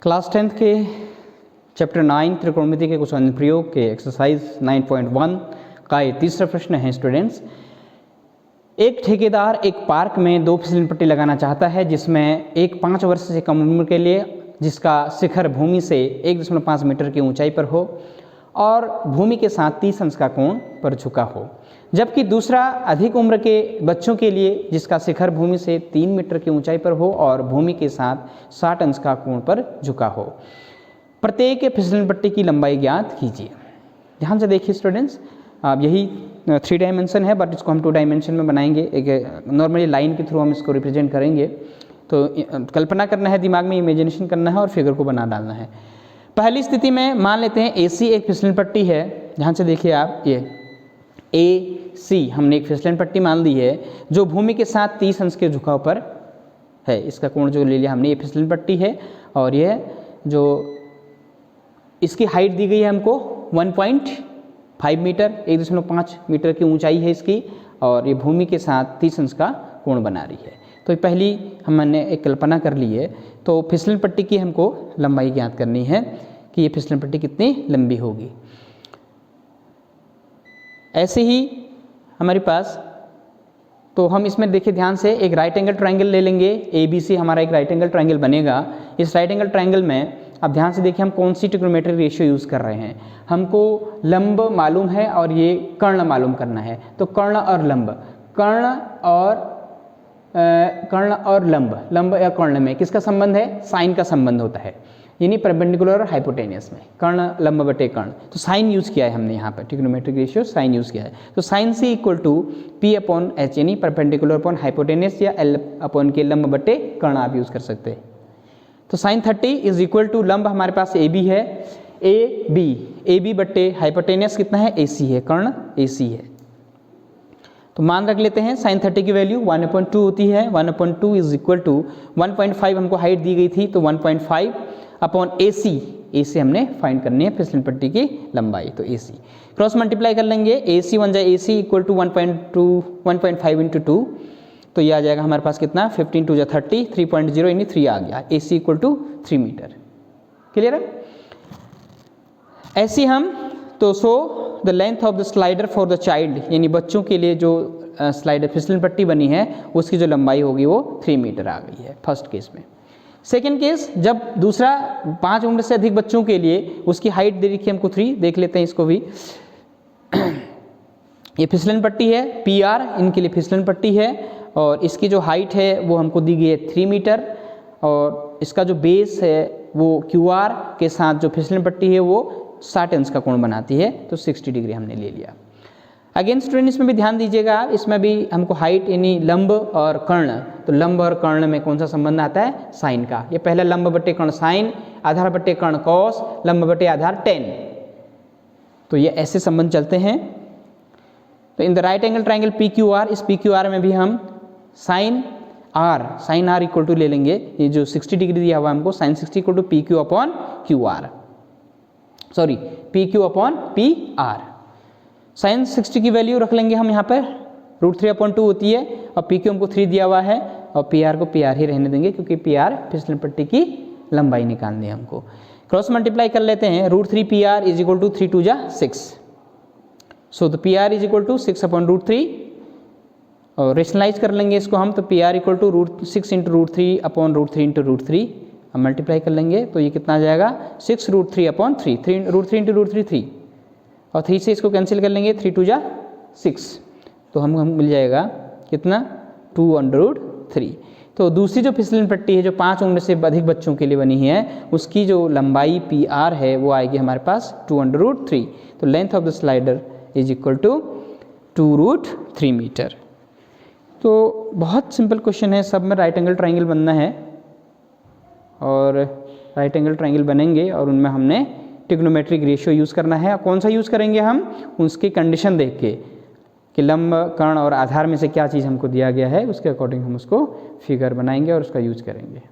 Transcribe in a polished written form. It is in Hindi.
क्लास 10th के चैप्टर 9 त्रिकोणमिति के कुछ अनुप्रयोग के एक्सरसाइज 9.1 का ये तीसरा प्रश्न है स्टूडेंट्स। एक ठेकेदार एक पार्क में 2 फिसलन पट्टी लगाना चाहता है जिसमें एक 5 वर्ष से कम उम्र के लिए जिसका शिखर भूमि से 1.5 मीटर की ऊंचाई पर हो और भूमि के साथ 30 अंश का कोण पर झुका हो, जबकि दूसरा अधिक उम्र के बच्चों के लिए जिसका शिखर भूमि से 3 मीटर की ऊंचाई पर हो और भूमि के साथ 60 अंश का कोण पर झुका हो। प्रत्येक फिसलन पट्टी की लंबाई ज्ञात कीजिए। ध्यान से देखिए स्टूडेंट्स, अब यही 3 डायमेंशन है बट इसको हम 2 डायमेंशन में बनाएंगे। एक नॉर्मली लाइन के थ्रू हम इसको रिप्रेजेंट करेंगे। तो कल्पना करना है, दिमाग में इमेजिनेशन करना है और फिगर को बना डालना है। पहली स्थिति में मान लेते हैं AC एक फिसलन पट्टी है। ध्यान से देखिए आप, ये AC हमने एक फिसलन पट्टी मान ली है जो भूमि के साथ 30 अंश के झुकाव पर है। इसका कोण जो ले लिया हमने, ये फिसलन पट्टी है और यह जो इसकी हाइट दी गई है हमको 1.5 मीटर, 1.5 मीटर की ऊंचाई है इसकी और ये भूमि के साथ 30 अंश का कोण बना रही है। तो पहली हमने एक कल्पना कर ली है। तो फिसलन पट्टी की हमको लंबाई ज्ञात करनी है कि ये फिसलन पट्टी कितनी लंबी होगी। ऐसे ही हमारे पास, तो हम इसमें देखिए ध्यान से, एक राइट एंगल ट्रायंगल ले लेंगे। ABC हमारा एक राइट एंगल ट्रायंगल बनेगा। इस राइट एंगल ट्रायंगल में अब ध्यान से देखिए हम कौन सी ट्रिग्नोमेट्रिक रेशियो यूज़ कर रहे हैं। हमको लंब मालूम है और ये कर्ण मालूम करना है। तो कर्ण और लंब, कर्ण और लंब या कर्ण में किसका संबंध है? साइन का संबंध होता है, यानी परपेंडिकुलर और हाइपोटेनियस में कर्ण लंब बटे कर्ण। तो साइन यूज़ किया है हमने यहाँ पर, ट्रिग्नोमेट्रिक रेशियो साइन यूज़ किया है। तो sign C equal to P/H, यानी परपेंडिकुलर अपॉन हाइपोटेनियस या L/K लंब बटे कर्ण आप यूज़ कर सकते हैं। तो साइन 30 इज इक्वल टू लंब हमारे पास AB है, AB बटे हाइपोटेनियस कितना है? AC है, कर्ण AC है। तो मान रख लेते हैं साइन 30 की वैल्यू 1/2 होती है। 1/2 इज इक्वल टू 1.5 हमको हाइट दी गई थी, तो 1.5 अपॉन AC हमने फाइंड करनी है फिसलन पट्टी की लंबाई। तो AC क्रॉस मल्टीप्लाई कर लेंगे, AC 1 जा AC इक्वल टू 1.5 इंटू 2, तो ये आ जाएगा हमारे पास कितना? 15 2 जा 30, 3.0 यानी 3 आ गया। AC equal to 3 metre. Clear है? ऐसी हम तो so the length of the slider for the child, यानी बच्चों के लिए जो स्लाइडर फिसलन पट्टी बनी है उसकी जो लंबाई होगी वो 3 मीटर आ गई है फर्स्ट केस में। सेकेंड केस, जब दूसरा 5 उम्र से अधिक बच्चों के लिए उसकी हाइट दे रखी है हमको 3, देख लेते हैं इसको भी। ये फिसलन पट्टी है, PR इनके लिए फिसलन पट्टी है और इसकी जो हाइट है वो हमको दी गई है 3 मीटर और इसका जो बेस है वो QR के साथ जो फिसलन पट्टी है वो 60 अंश का कोण बनाती है, तो 60 डिग्री हमने ले लिया। अगेन स्टूडेंट इसमें भी ध्यान दीजिएगा, इसमें भी हमको हाइट यानी लंब और कर्ण, तो लंब और कर्ण में कौन सा संबंध आता है? साइन का। ये पहला लंब बटे कर्ण साइन, आधार बटे कर्ण कॉस, लंब बटे आधार टेन। तो ये ऐसे संबंध चलते हैं। तो in the right angle triangle PQR, इस PQR में भी हम साइन R इक्वल टू ले लेंगे। ये जो 60 डिग्री दिया हुआ हमको, sine 60 equal to PQ upon QR, sorry PQ upon PR। Sine 60 की वैल्यू रख लेंगे हम यहाँ पर, √3/2 होती है और PQ हमको 3 दिया हुआ है और PR को PR ही रहने देंगे क्योंकि PR फिसलन पट्टी की लंबाई निकालनी है हमको। क्रॉस मल्टीप्लाई कर लेते हैं, √3PR इज इक्वल टू 3 2 जा 6, so the PR is equal to 6/√3 और रेशनलाइज कर लेंगे इसको हम, तो PR equal to √6 into √3 upon √3 into √3 हम मल्टीप्लाई कर लेंगे, तो ये कितना आ जाएगा? 6 √3/3, √3 इंटू √3 3 और 3 से इसको कैंसिल कर लेंगे, 3 2 जा 6, तो हम मिल जाएगा कितना? 2/3। तो दूसरी जो फिसलन पट्टी है जो 5 उम्र से अधिक बच्चों के लिए बनी है उसकी जो लंबाई PR है वो आएगी हमारे पास 2/3। तो length of the slider is equal to 2√3 metre. तो बहुत सिंपल क्वेश्चन है, सब में राइट एंगल ट्रायंगल बनना है और राइट एंगल ट्रायंगल बनेंगे और उनमें हमने ट्रिग्नोमेट्रिक रेशियो यूज़ करना है। कौन सा यूज़ करेंगे हम? उसकी कंडीशन देख के कि लंब, कर्ण और आधार में से क्या चीज़ हमको दिया गया है, उसके अकॉर्डिंग हम उसको फिगर बनाएंगे और उसका यूज़ करेंगे।